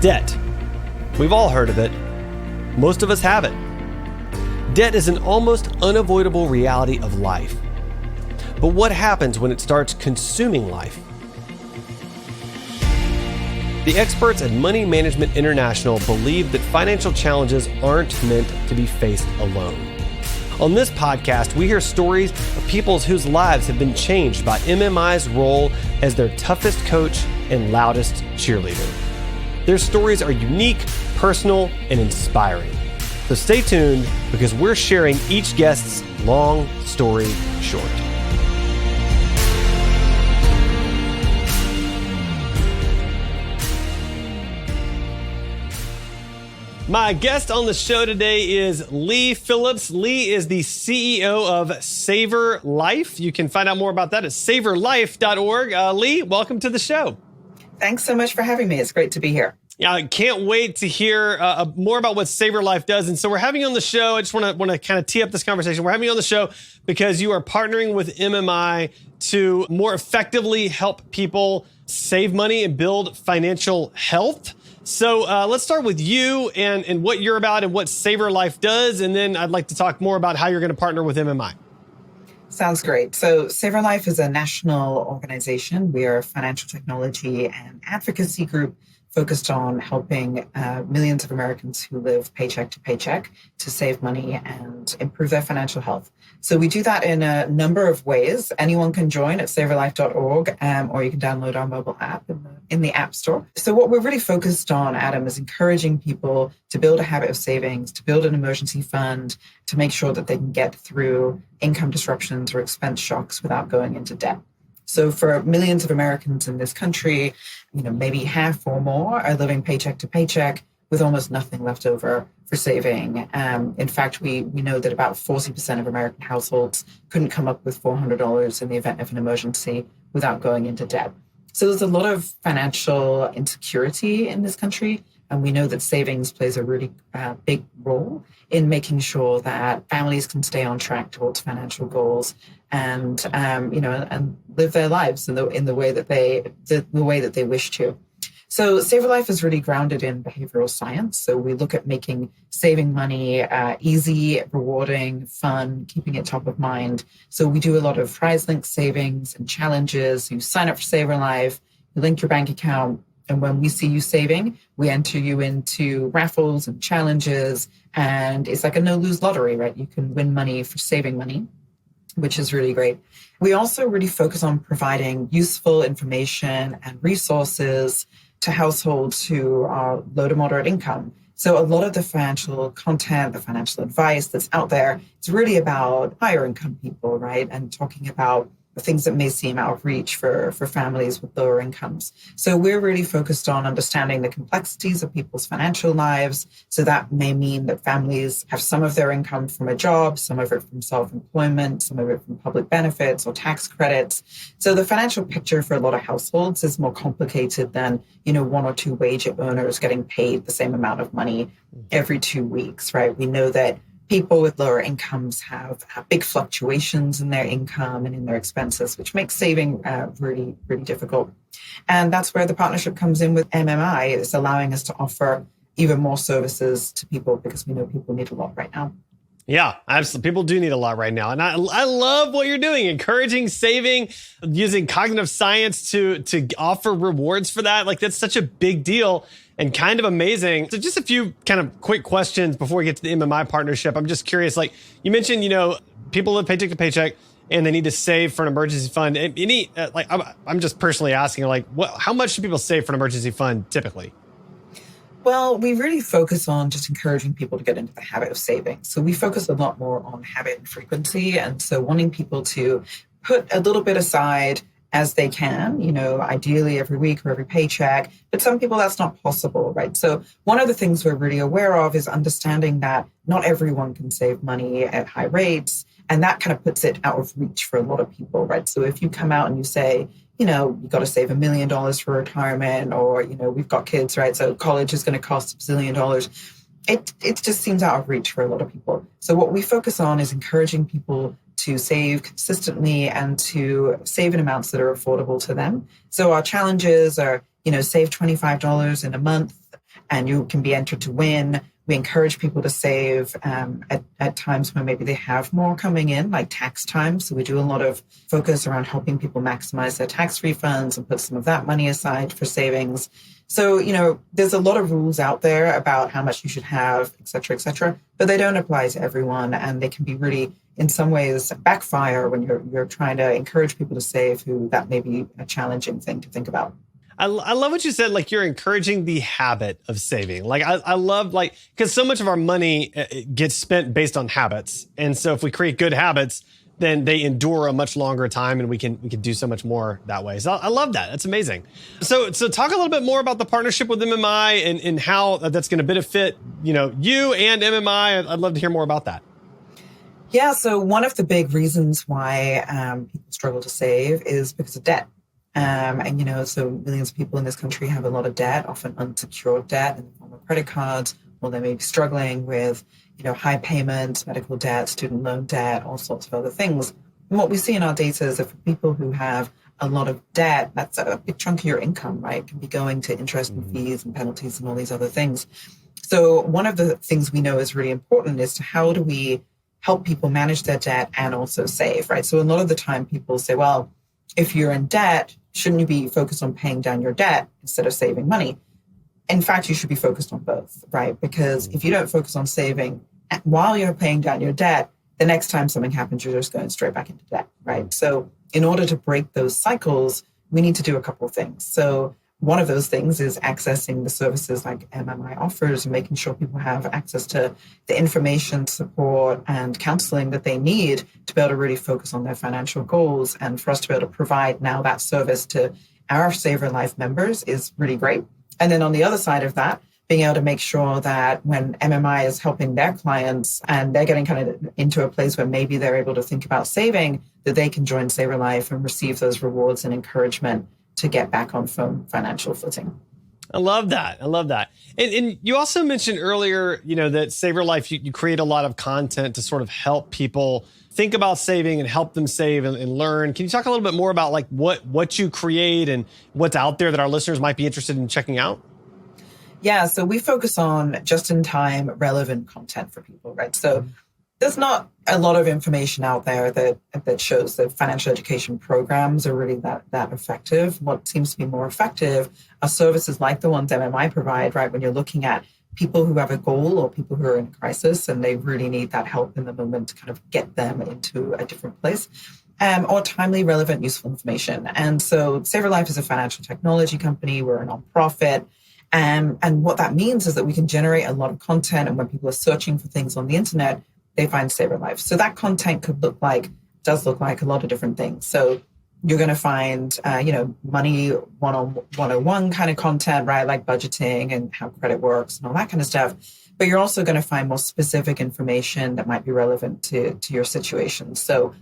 Debt. We've all heard of it. Most of us have it. Debt is an almost unavoidable reality of life. But what happens when it starts consuming life? The experts at Money Management International believe that financial challenges aren't meant to be faced alone. On this podcast, we hear stories of people whose lives have been changed by MMI's role as their toughest coach and loudest cheerleader. Their stories are unique, personal, and inspiring. So stay tuned because we're sharing each guest's long story short. My guest on the show today is Leigh Phillips. Leigh is the CEO of Savor Life. You can find out more about that at savorlife.org. Leigh, welcome to the show. Thanks so much for having me. It's great to be here. Yeah, I can't wait to hear more about what Savor Life does. And so we're having you on the show. I just want to kind of tee up this conversation. We're having you on the show because you are partnering with MMI to more effectively help people save money and build financial health. So let's start with you and what you're about and what Savor Life does. And then I'd like to talk more about how you're going to partner with MMI. Sounds great. So Savor Life is a national organization. We are a financial technology and advocacy group focused on helping millions of Americans who live paycheck to paycheck to save money and improve their financial health. So we do that in a number of ways. Anyone can join at savorlife.org, or you can download our mobile app in the App Store. So what we're really focused on, Adam, is encouraging people to build a habit of savings, to build an emergency fund, to make sure that they can get through income disruptions or expense shocks without going into debt. So for millions of Americans in this country, maybe half or more are living paycheck to paycheck with almost nothing left over for saving. In fact, we know that about 40% of American households couldn't come up with $400 in the event of an emergency without going into debt. So there's a lot of financial insecurity in this country. And we know that savings plays a really big role in making sure that families can stay on track towards financial goals and live their lives in the way that they wish to. So Savor Life is really grounded in behavioral science. So we look at making saving money easy, rewarding, fun, keeping it top of mind. So we do a lot of prize-linked savings and challenges. You sign up for Savor Life, you link your bank account, and when we see you saving, we enter you into raffles and challenges. And it's like a no-lose lottery, right? You can win money for saving money, which is really great. We also really focus on providing useful information and resources to households who are low to moderate income. So a lot of the financial content, the financial advice that's out there, it's really about higher income people, right? And talking about things that may seem out of reach for families with lower incomes. So we're really focused on understanding the complexities of people's financial lives. So that may mean that families have some of their income from a job, some of it from self-employment, some of it from public benefits or tax credits. So the financial picture for a lot of households is more complicated than, one or two wage earners getting paid the same amount of money every 2 weeks, right? We know that people with lower incomes have big fluctuations in their income and in their expenses, which makes saving really, really difficult. And that's where the partnership comes in with MMI. It's allowing us to offer even more services to people because we know people need a lot right now. Yeah, absolutely. People do need a lot right now. And I love what you're doing, encouraging saving, using cognitive science to offer rewards for that. Like, that's such a big deal and kind of amazing. So just a few kind of quick questions before we get to the MMI partnership. I'm just curious, like you mentioned, people live paycheck to paycheck and they need to save for an emergency fund. I'm just personally asking, how much do people save for an emergency fund typically? Well, we really focus on just encouraging people to get into the habit of saving. So we focus a lot more on habit and frequency. And so wanting people to put a little bit aside as they can, ideally every week or every paycheck. But some people that's not possible, right? So one of the things we're really aware of is understanding that not everyone can save money at high rates. And that kind of puts it out of reach for a lot of people, right? So if you come out and you say, you got to save $1 million for retirement, or, we've got kids, right? So college is going to cost $1 billion. It just seems out of reach for a lot of people. So what we focus on is encouraging people to save consistently and to save in amounts that are affordable to them. So our challenges are, save $25 in a month and you can be entered to win. We encourage people to save at times when maybe they have more coming in, like tax time. So we do a lot of focus around helping people maximize their tax refunds and put some of that money aside for savings. So, there's a lot of rules out there about how much you should have, et cetera, but they don't apply to everyone. And they can be really, in some ways, backfire when you're trying to encourage people to save who that may be a challenging thing to think about. I love what you said, like you're encouraging the habit of saving. Like I love, like, because so much of our money gets spent based on habits. And so if we create good habits, then they endure a much longer time and we can do so much more that way. So I love that. That's amazing. So talk a little bit more about the partnership with MMI and how that's going to benefit, you and MMI. I'd love to hear more about that. Yeah. So one of the big reasons why people struggle to save is because of debt. So millions of people in this country have a lot of debt, often unsecured debt in the form of credit cards, or they may be struggling with, high payments, medical debt, student loan debt, all sorts of other things. And what we see in our data is that for people who have a lot of debt, that's a big chunk of your income, right? It can be going to interest and fees and penalties and all these other things. So one of the things we know is really important is to how do we help people manage their debt and also save, right? So a lot of the time people say, well, if you're in debt, shouldn't you be focused on paying down your debt instead of saving money? In fact, you should be focused on both, right? Because if you don't focus on saving while you're paying down your debt, the next time something happens, you're just going straight back into debt, right? So in order to break those cycles, we need to do a couple of things. So one of those things is accessing the services like MMI offers and making sure people have access to the information, support, and counseling that they need to be able to really focus on their financial goals. And for us to be able to provide now that service to our Save Your Life members is really great. And then on the other side of that, being able to make sure that when MMI is helping their clients and they're getting kind of into a place where maybe they're able to think about saving, that they can join Save Your Life and receive those rewards and encouragement to get back on firm financial footing. I love that. And you also mentioned earlier, that Save Your Life, you create a lot of content to sort of help people think about saving and help them save and learn. Can you talk a little bit more about like what you create and what's out there that our listeners might be interested in checking out? Yeah, so we focus on just-in-time relevant content for people, right? So there's not a lot of information out there that shows that financial education programs are really that effective. What seems to be more effective are services like the ones MMI provide, right? When you're looking at people who have a goal or people who are in a crisis and they really need that help in the moment to kind of get them into a different place. Or timely, relevant, useful information. And so Save Your Life is a financial technology company. We're a nonprofit. And what that means is that we can generate a lot of content. And when people are searching for things on the internet, they find Save Your Life. So that content does look like a lot of different things. So you're going to find, money 101 kind of content, right? Like budgeting and how credit works and all that kind of stuff. But you're also going to find more specific information that might be relevant to your situation. So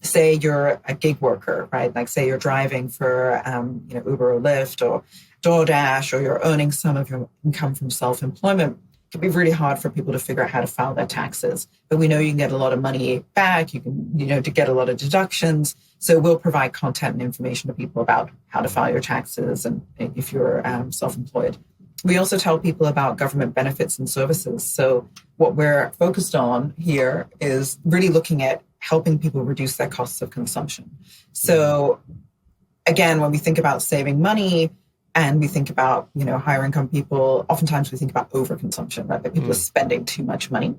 say you're a gig worker, right? Like say you're driving for, Uber or Lyft or DoorDash, or you're earning some of your income from self-employment. It can be really hard for people to figure out how to file their taxes. But we know you can get a lot of money back. You can, to get a lot of deductions. So we'll provide content and information to people about how to file your taxes and if you're self-employed. We also tell people about government benefits and services. So what we're focused on here is really looking at helping people reduce their costs of consumption. So again, when we think about saving money, and we think about, higher income people, oftentimes we think about overconsumption, right? That people are spending too much money.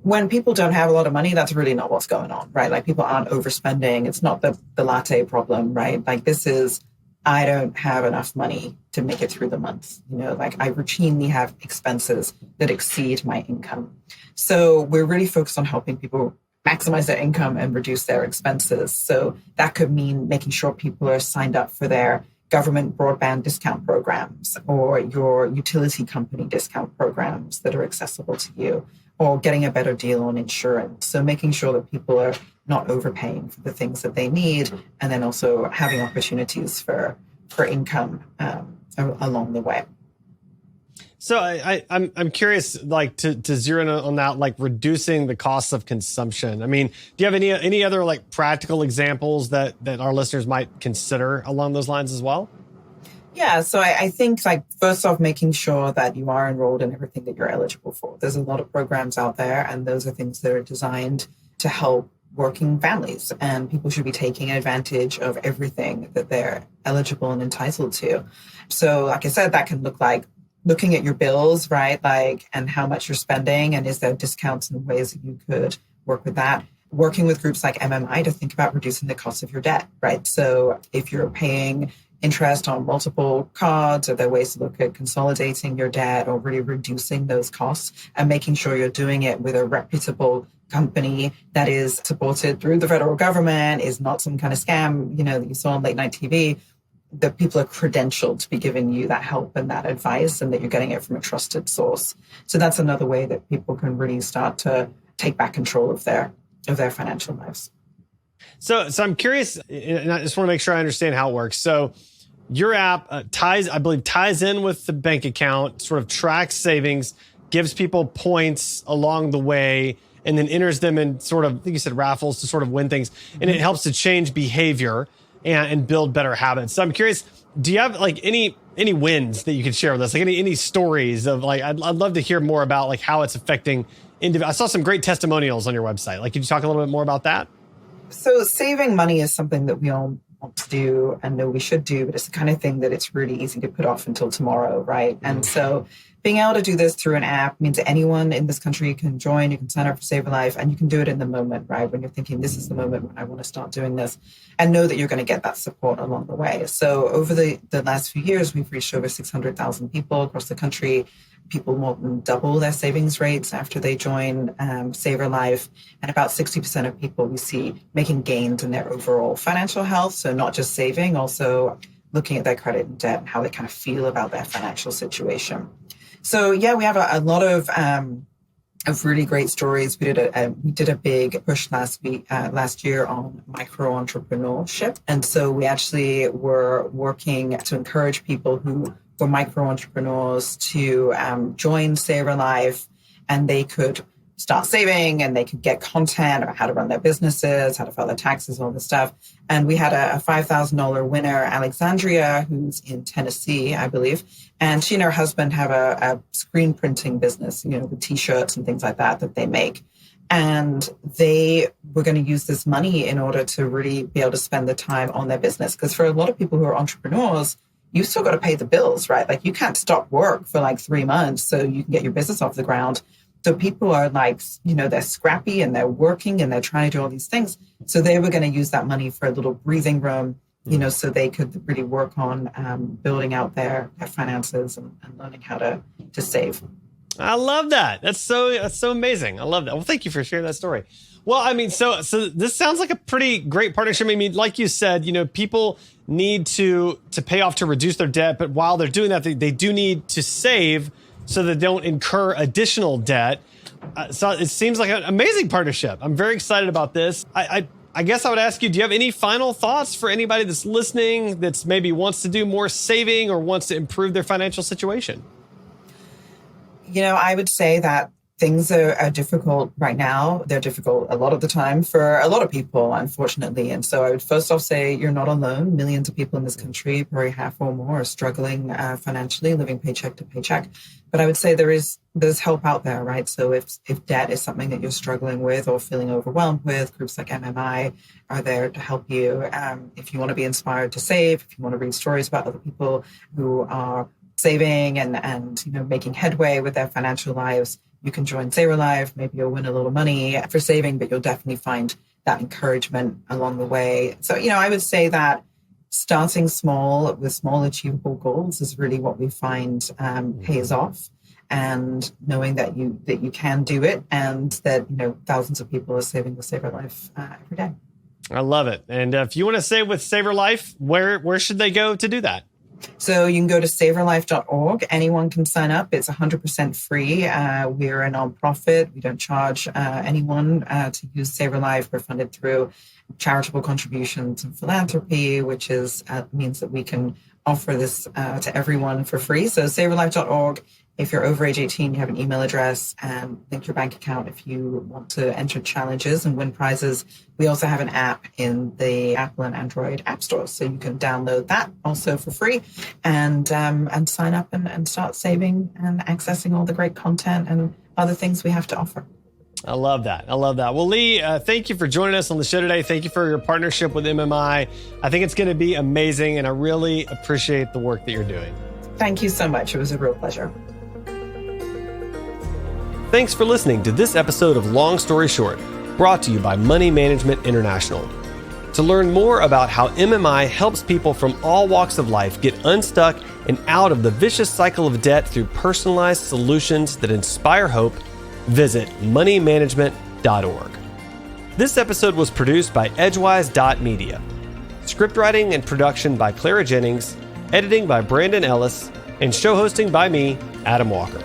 When people don't have a lot of money, that's really not what's going on, right? Like people aren't overspending. It's not the latte problem, right? Like this is, I don't have enough money to make it through the month. I routinely have expenses that exceed my income. So we're really focused on helping people maximize their income and reduce their expenses. So that could mean making sure people are signed up for their government broadband discount programs or your utility company discount programs that are accessible to you, or getting a better deal on insurance. So making sure that people are not overpaying for the things that they need, and then also having opportunities for income along the way. So I'm curious, like to zero in on that, like reducing the cost of consumption. I mean, do you have any other like practical examples that our listeners might consider along those lines as well? Yeah, so I think like first off, making sure that you are enrolled in everything that you're eligible for. There's a lot of programs out there, and those are things that are designed to help working families, and people should be taking advantage of everything that they're eligible and entitled to. So, like I said, that can look like looking at your bills, right? Like, and how much you're spending, and is there discounts and ways that you could work with that? Working with groups like MMI to think about reducing the cost of your debt, right? So if you're paying interest on multiple cards, are there ways to look at consolidating your debt or really reducing those costs and making sure you're doing it with a reputable company that is supported through the federal government, is not some kind of scam, that you saw on late night TV, that people are credentialed to be giving you that help and that advice, and that you're getting it from a trusted source. So that's another way that people can really start to take back control of their financial lives. So I'm curious, and I just want to make sure I understand how it works. So your app ties in with the bank account, sort of tracks savings, gives people points along the way, and then enters them in sort of, I think you said raffles to sort of win things. And it helps to change behavior and build better habits. So I'm curious, do you have like any wins that you could share with us? Like any stories of like, I'd love to hear more about like how it's affecting individuals. I saw some great testimonials on your website. Like, could you talk a little bit more about that? So saving money is something that we all want to do and know we should do, but it's the kind of thing that it's really easy to put off until tomorrow, right? And so being able to do this through an app means that anyone in this country can join, you can sign up for Save a Life, and you can do it in the moment, right? When you're thinking, this is the moment when I want to start doing this, and know that you're going to get that support along the way. So over the last few years, we've reached over 600,000 people across the country. People more than double their savings rates after they join Save a Life. And about 60% of people we see making gains in their overall financial health. So not just saving, also looking at their credit and debt and how they kind of feel about their financial situation. So yeah, we have a lot of really great stories. We did a big push last year on micro entrepreneurship, and so we actually were working to encourage people who were micro entrepreneurs to join Save a Life, and they could start saving and they could get content about how to run their businesses, how to file their taxes, all this stuff. And we had a $5,000 winner, Alexandria, who's in Tennessee, I believe. And she and her husband have a screen printing business, with T-shirts and things like that they make. And they were going to use this money in order to really be able to spend the time on their business. Because for a lot of people who are entrepreneurs, you still got to pay the bills, right? Like you can't stop work for like 3 months so you can get your business off the ground. So people are like, they're scrappy and they're working and they're trying to do all these things. So they were going to use that money for a little breathing room, so they could really work on building out their finances and learning how to save. I love that. That's so amazing. I love that. Well, thank you for sharing that story. Well, I mean, so this sounds like a pretty great partnership. I mean, like you said, people need to pay off to reduce their debt, but while they're doing that, they do need to save so they don't incur additional debt. So it seems like an amazing partnership. I'm very excited about this. I guess I would ask you, do you have any final thoughts for anybody that's listening that's maybe wants to do more saving or wants to improve their financial situation? I would say that things are difficult right now. They're difficult a lot of the time for a lot of people, unfortunately. And so I would first off say you're not alone. Millions of people in this country, probably half or more, are struggling financially, living paycheck to paycheck. But I would say there's help out there, right? So if debt is something that you're struggling with or feeling overwhelmed with, groups like MMI are there to help you. If you want to be inspired to save, if you want to read stories about other people who are saving and making headway with their financial lives, you can join Save a Life. Maybe you'll win a little money for saving, but you'll definitely find that encouragement along the way. So, I would say that starting small with small achievable goals is really what we find pays off. And knowing that you can do it, and that thousands of people are saving with Save a Life every day. I love it. And if you want to save with Save a Life, where should they go to do that? So you can go to saverlife.org. Anyone can sign up. It's 100% free. We're a nonprofit. We don't charge anyone to use Save a Life. We're funded through charitable contributions and philanthropy, which means that we can offer this to everyone for free. So saverlife.org. If you're over age 18, you have an email address and link your bank account if you want to enter challenges and win prizes. We also have an app in the Apple and Android app stores, so you can download that also for free and sign up and start saving and accessing all the great content and other things we have to offer. I love that. I love that. Well, Leigh, thank you for joining us on the show today. Thank you for your partnership with MMI. I think it's going to be amazing, and I really appreciate the work that you're doing. Thank you so much. It was a real pleasure. Thanks for listening to this episode of Long Story Short, brought to you by Money Management International. To learn more about how MMI helps people from all walks of life get unstuck and out of the vicious cycle of debt through personalized solutions that inspire hope, visit moneymanagement.org. This episode was produced by Edgewise.media. Script writing and production by Clara Jennings, editing by Brandon Ellis, and show hosting by me, Adam Walker.